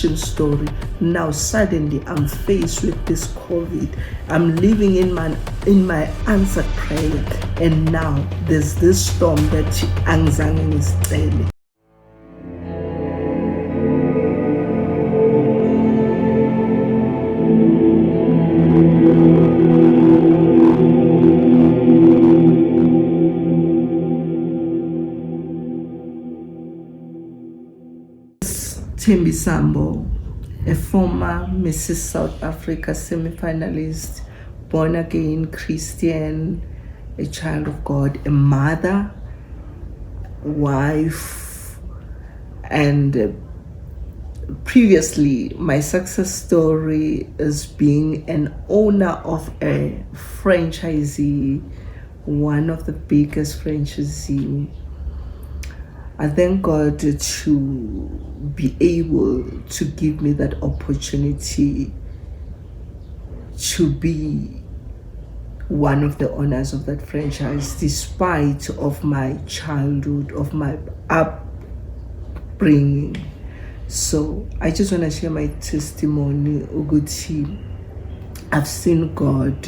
salvation story. Now suddenly I'm faced with this COVID. I'm living in my answered prayer, and now there's this storm that angizange ngisicele. Thembi Sambo, a former Mrs. South Africa semi-finalist, born again Christian, a child of God, a mother, wife, and previously my success story is being an owner of a franchisee, one of the biggest franchisees. I thank God to be able to give me that opportunity to be one of the owners of that franchise, despite of my childhood, of my upbringing. So I just want to share my testimony. Ukuthi I've seen God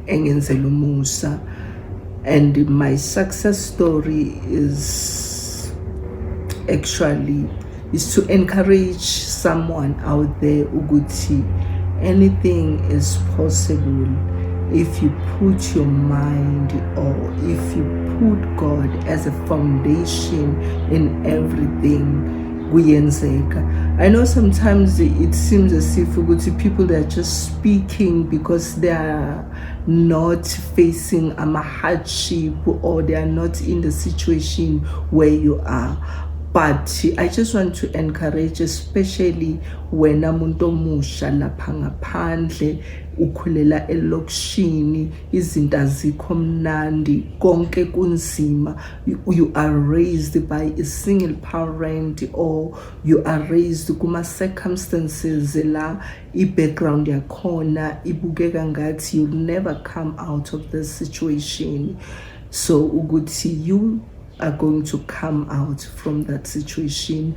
engenzela umusa. And my success story is to encourage someone out there ukuthi anything is possible if you put your mind, or if you put God as a foundation in everything. I know sometimes it seems as if people that are just speaking because they are not facing a hardship, or they are not in the situation where you are. But I just want to encourage, especially when umuntu omusha lapha ngaphandle ukhulela elokishini, izinto azikho mnandi, konke kunzima, you are raised by a single parent, or you are raised kuma circumstances la i-background yakhona ibukeka ngathi you'll never come out of this situation. So ukuthi you are going to come out from that situation.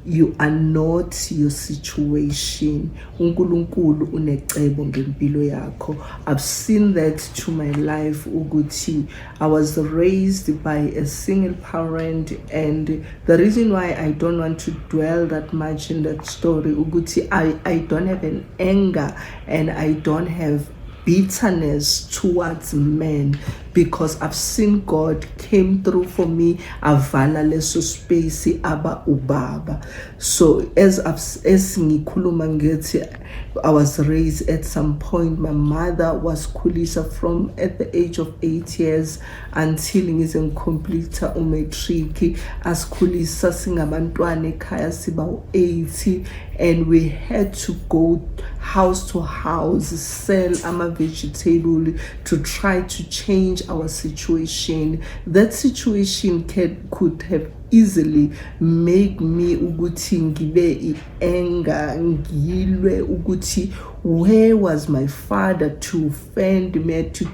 You are not your situation. uNkulunkulu unecebo ngempilo yakho. I've seen that to my life ukuthi I was raised by a single parent, and the reason why I don't want to dwell that much in that story ukuthi I don't have an anger, and I don't have bitterness towards men, because I've seen God came through for me, avala leso space aba ubaba. So as ngikhuluma ngithi I was raised at some point, my mother was khulisa from at the age of 8 years until ngizenkompleta umatric, asikhulisa singabantwana ekhaya siba 80, and we had to go house to house, sell ama vegetable to try to change our situation. That situation could have easily make me ukuthi ngibe anger, ngilwe ukuthi where was my father to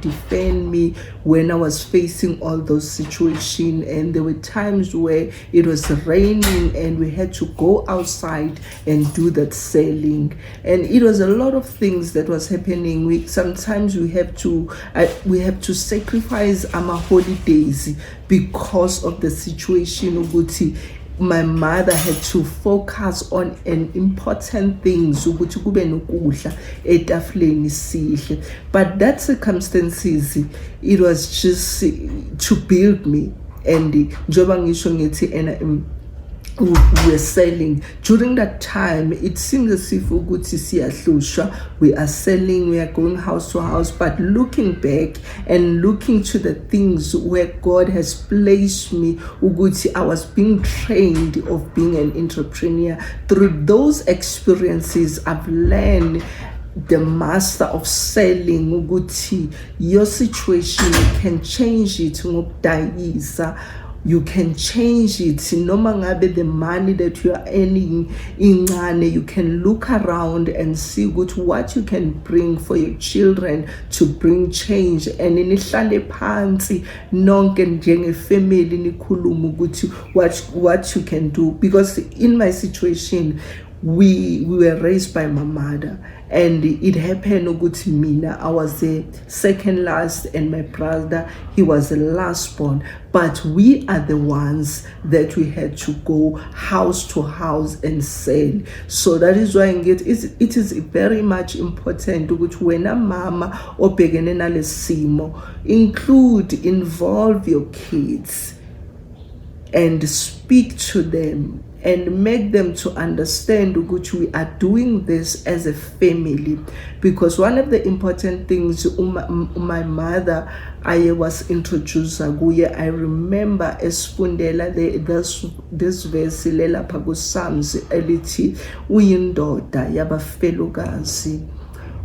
defend me when I was facing all those situations. And there were times where it was raining and we had to go outside and do that selling, and it was a lot of things that was happening. Sometimes we have to sacrifice our holidays because of the situation. My mother had to focus on an important things ukuthi kube nokudla etafuleni sidle, but that circumstances, it was just to build me. And njoba ngisho ngithi we were selling during that time, it seems as if ukuthi siyahlushwa, we are selling, we are going house to house. But looking back and looking to the things where God has placed me, ukuthi I was being trained of being an entrepreneur. Through those experiences, I've learned the master of selling ukuthi your situation, you can change it ngokudayisa. You can change it. Noma ngabe the money that you are earning incane, you can look around and see what you can bring for your children to bring change. And nihlale phansi nonke njenge family nikhuluma ukuthi what you can do. Because in my situation, we were raised by my mother, and it happened ukuthi mina I was the second last and my brother, he was the last born, but we are the ones that we had to go house to house and sell. So that is why it is very much important ukuthi wena mama obhekene nalesimo involve your kids and speak to them and make them to understand that we are doing this as a family. Because one of the important things my mother I was introduced kuye, I remember esifundela this verse lapha kuPsalms elithi uyindoda yabafelokazi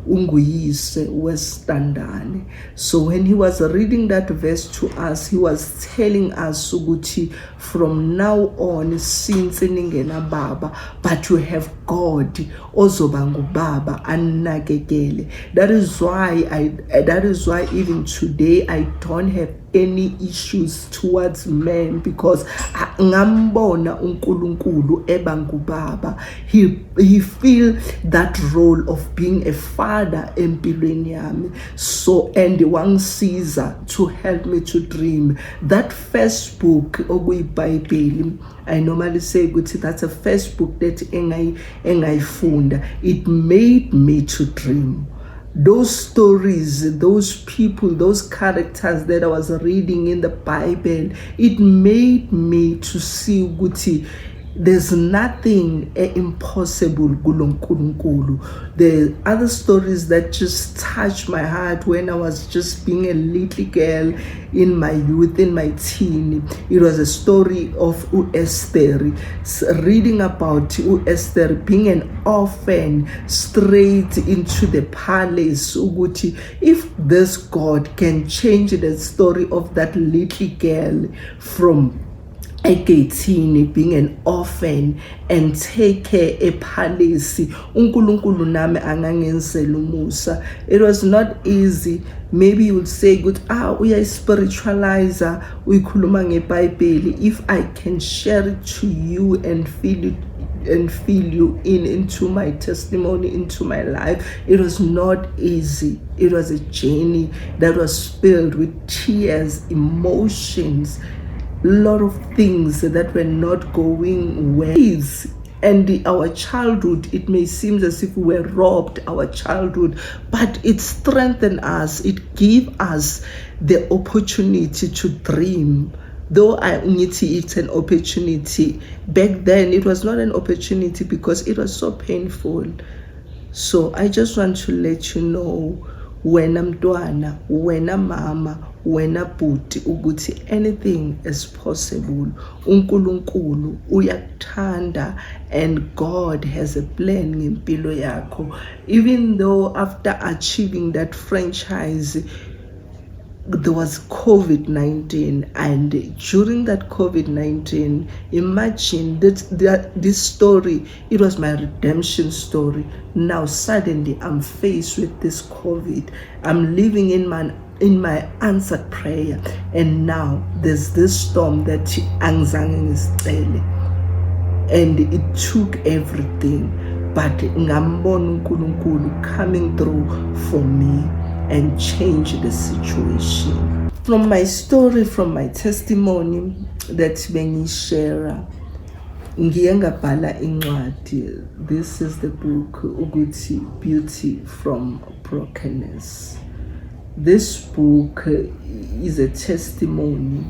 unguyise wesitandane. So when he was reading that verse to us, he was telling us ukuthi from now on, since ningena baba, but you have God ozoba ngubaba anakekele. That is why even today I don't have any issues towards men, because ngambona uNkulunkulu ebangubaba. He feel that role of being a father empilweni yami. So and wangisiza to help me to dream. That first book okuyiBhayibheli, I normally say ukuthi that's a first book that engayifunda. It made me to dream. Those stories, those people, those characters that I was reading in the Bible, it made me to see ukuthi there's nothing impossible kulonkulunkulu. The other stories that just touched my heart when I was just being a little girl in my youth, in my teen, it was a story of Esther, reading about Esther being an orphan straight into the palace. Uguti, if this God can change the story of that little girl from 18 being an orphan and take a palace, uNkulunkulu nami angangenzela umusa. It was not easy. Maybe you would say good, uya spiritualizer, uyikhuluma ngeBhayibheli. If I can share it to you and feel you into my testimony, into my life, it was not easy. It was a journey that was filled with tears, emotions, a lot of things that were not going well. And our childhood, it may seem as if we were robbed our childhood, but it strengthened us. It gave us the opportunity to dream. Though it's an opportunity, back then it was not an opportunity because it was so painful. So I just want to let you know, wena mntwana, wena mama, wena bhuti, ukuthi anything is possible. uNkulunkulu uyakuthanda and God has a plan ngempilo yakho. Even though after achieving that franchise, there was COVID-19, and during that COVID-19, imagine that this story, it was my redemption story. Now suddenly I'm faced with this COVID. I'm living in my answered prayer, and now there's this storm that angizange ngizicele, and it took everything, but ngambona uNkulunkulu coming through for me and change the situation. From my story, from my testimony that bengishare, ngiye ngabhala incwadi. This is the book ukuthi Beauty from Brokenness. This book is a testimony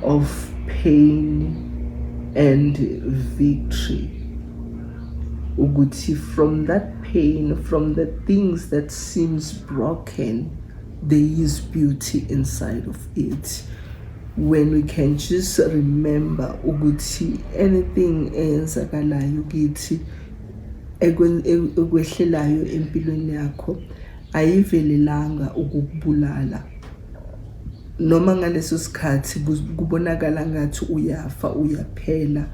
of pain and victory. Ukuthi from that pain, from the things that seems broken, there is beauty inside of it. When we can just remember ukuthi anything eyenzakalayo kithi ekwehlelayo empilweni yakho ayivelelanga ukukubulala, noma ngaleso sikhathi kubonakala ngathi uyafa, uyaphela,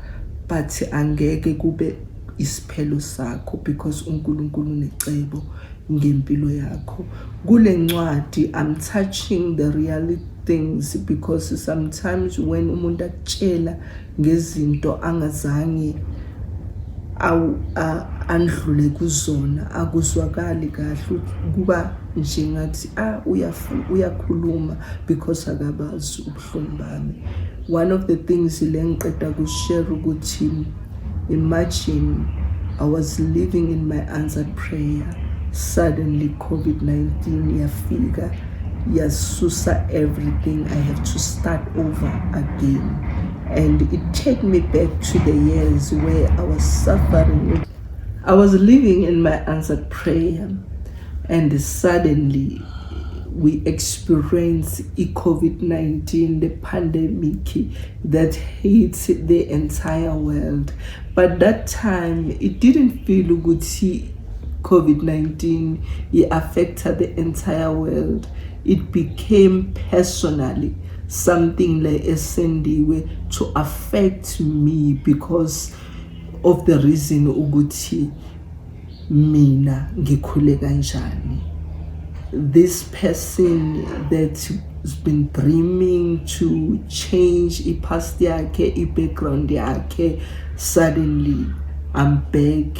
but angeke kube isiphelo sakho, because uNkulunkulu unecebo ngempilo yakho. Kule ncwadi I'm touching the reality things, because sometimes when umuntu akutshela ngezinto angazange andlule kuzona akuzwakali kahle, kuba njengathi uyakhuluma because akabazi ubuhlungu bami. One of the things le ngiqeda kushare ukuthi, imagine I was living in my answered prayer, suddenly COVID-19 yafika yasusa everything. I have to start over again, and it took me back to the years where I was suffering. I was living in my answered prayer, and suddenly we experienced COVID-19, the pandemic that hit the entire world. But that time, it didn't feel good. COVID-19, it affected the entire world. It became personally something like a sendiwe to affect me because of the reason ukuthi mina ngikhule kanjani. This person that's been dreaming to change past yakhe, background yakhe, suddenly I'm back.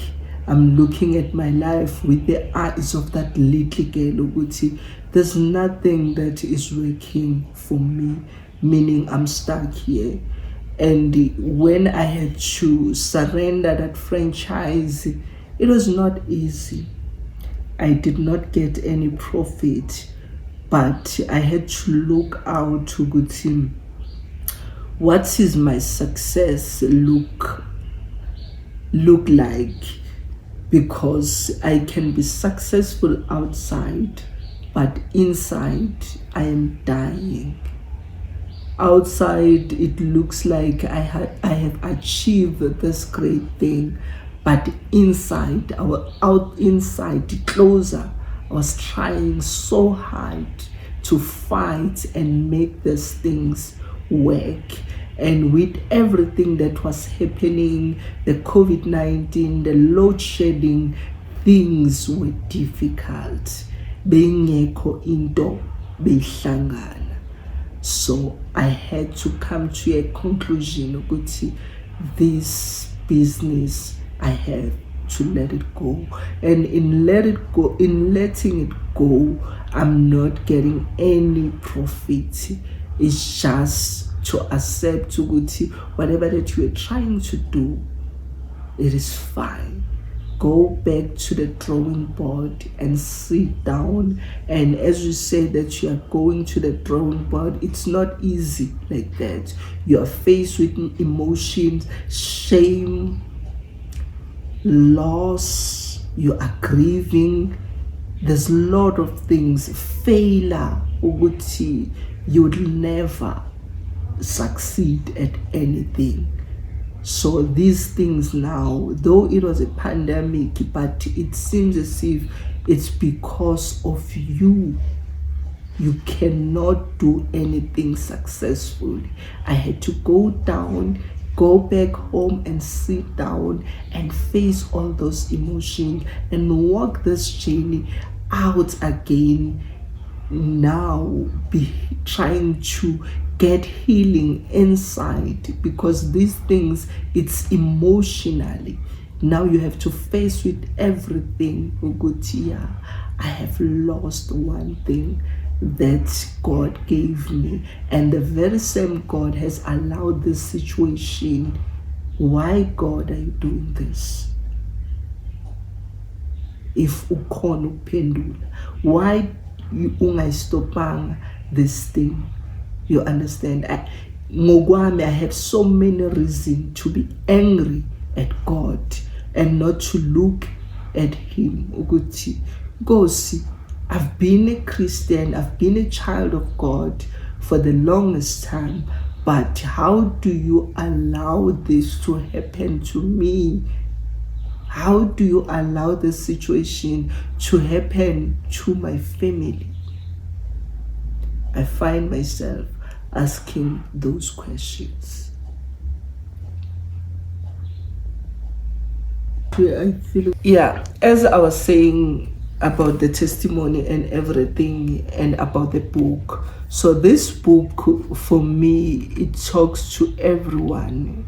I'm looking at my life with the eyes of that little girl ukuthi there's nothing that is working for me, meaning I'm stuck here. And when I had to surrender that franchise, it was not easy. I did not get any profit, but I had to look out to good him. What is my success look like? Because I can be successful outside, but inside I am dying. Outside it looks like I have achieved this great thing, but inside, closer, I was trying so hard to fight and make these things work. And with everything that was happening, the COVID-19, the load shedding, things were difficult. Bengekho into behlangana. So I had to come to a conclusion ukuthi this business I have to let it go. And in letting it go, I'm not getting any profit. It's just to accept ukuthi whatever that you are trying to do, it is fine. Go back to the drawing board and sit down. And as you say that you are going to the drawing board, it's not easy like that. You are faced with emotions, shame, loss, you are grieving. There's a lot of things. Failure, ukuthi you would never succeed at anything. So these things now, though it was a pandemic, but it seems as if it's because of you. You cannot do anything successfully. I had to go back home and sit down and face all those emotions and walk this journey out again. Now be trying to get healing inside, because these things, it's emotionally. Now you have to face with everything. Ugutia, I have lost one thing that God gave me, and the very same God has allowed this situation. Why, God, are you doing this? If ukhona uphendula, why you ungayistopanga this thing? You understand? I have so many reasons to be angry at God and not to look at him. Uguti, go see. I've been a Christian, I've been a child of God for the longest time, but how do you allow this to happen to me? How do you allow this situation to happen to my family? I find myself asking those questions. As I was saying about the testimony and everything and about the book. So this book, for me, it talks to everyone.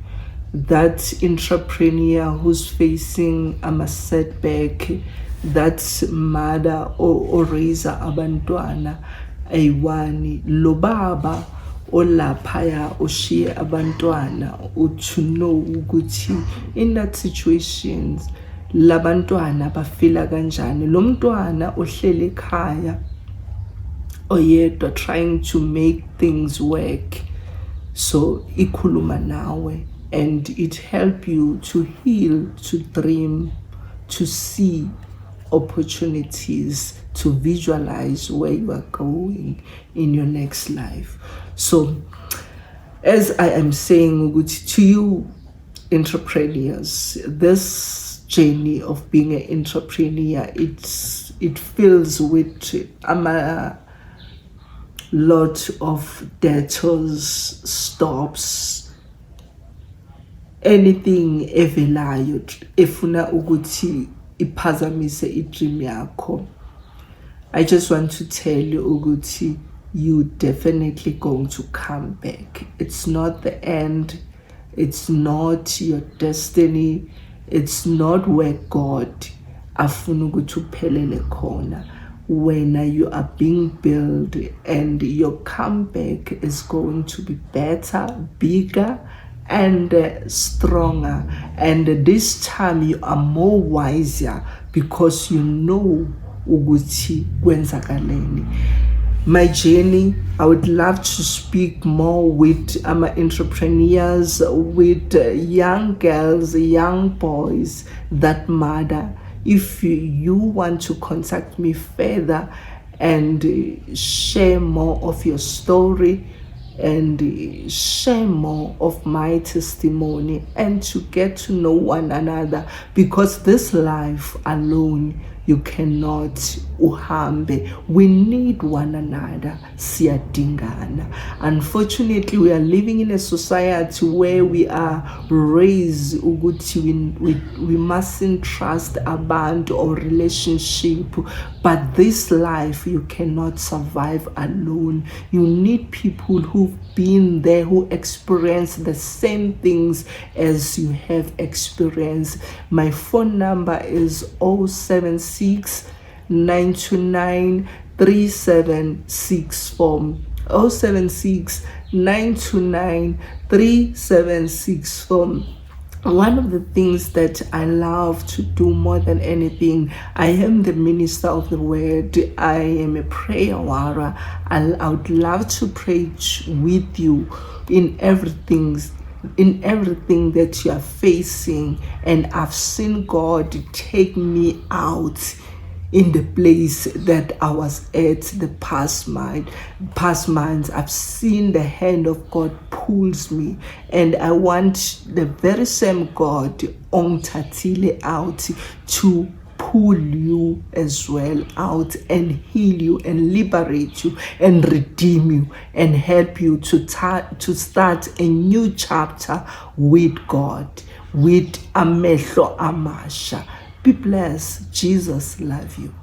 that entrepreneur who's facing a setback, that mother or raiser abantwana ayiwani, lo baba olaphaya ushiye abantwana, to know ukuthi in that situations labantwana bafila kanjani. Lo mntwana ohlele ekhaya oyedwa trying to make things work, so ikhuluma nawe and it help you to heal, to dream, to see opportunities, to visualize where you are going in your next life. So as I am saying to you entrepreneurs, this journey of being an entrepreneur, it fills with a lot of detours, stops, anything evelayo efuna ukuthi iphazamise idream yakho. I just want to tell you ukuthi you definitely going to come back. It's not the end, it's not your destiny, it's not where God afuna ukuthi uphelele khona. When you are being built, and your comeback is going to be better, bigger, and stronger. And this time you are more wiser because you know ukuthi kwenzakaleni. My journey, I would love to speak more with entrepreneurs, with young girls, young boys that matter. If you want to contact me further and share more of your story and share more of my testimony and to get to know one another, because this life alone you cannot uhambe. We need one another, siyadingana. Unfortunately, we are living in a society where we are raised ukuthi we mustn't trust abantu or relationship, but this life you cannot survive alone. You need people who've been there, who experience the same things as you have experienced. My phone number is 076 929 3764. 076 929 3764. One of the things that I love to do more than anything, I am the minister of the word. I am a prayer warrior. I would love to pray with you in everything that you are facing. And I've seen God take me out in the place that I was at the past months. I've seen the hand of God pulls me, and I want the very same God on Tatile out to pull you as well out and heal you and liberate you and redeem you and help you to start a new chapter with God, with amehlo amasha. Be blessed. Jesus love you.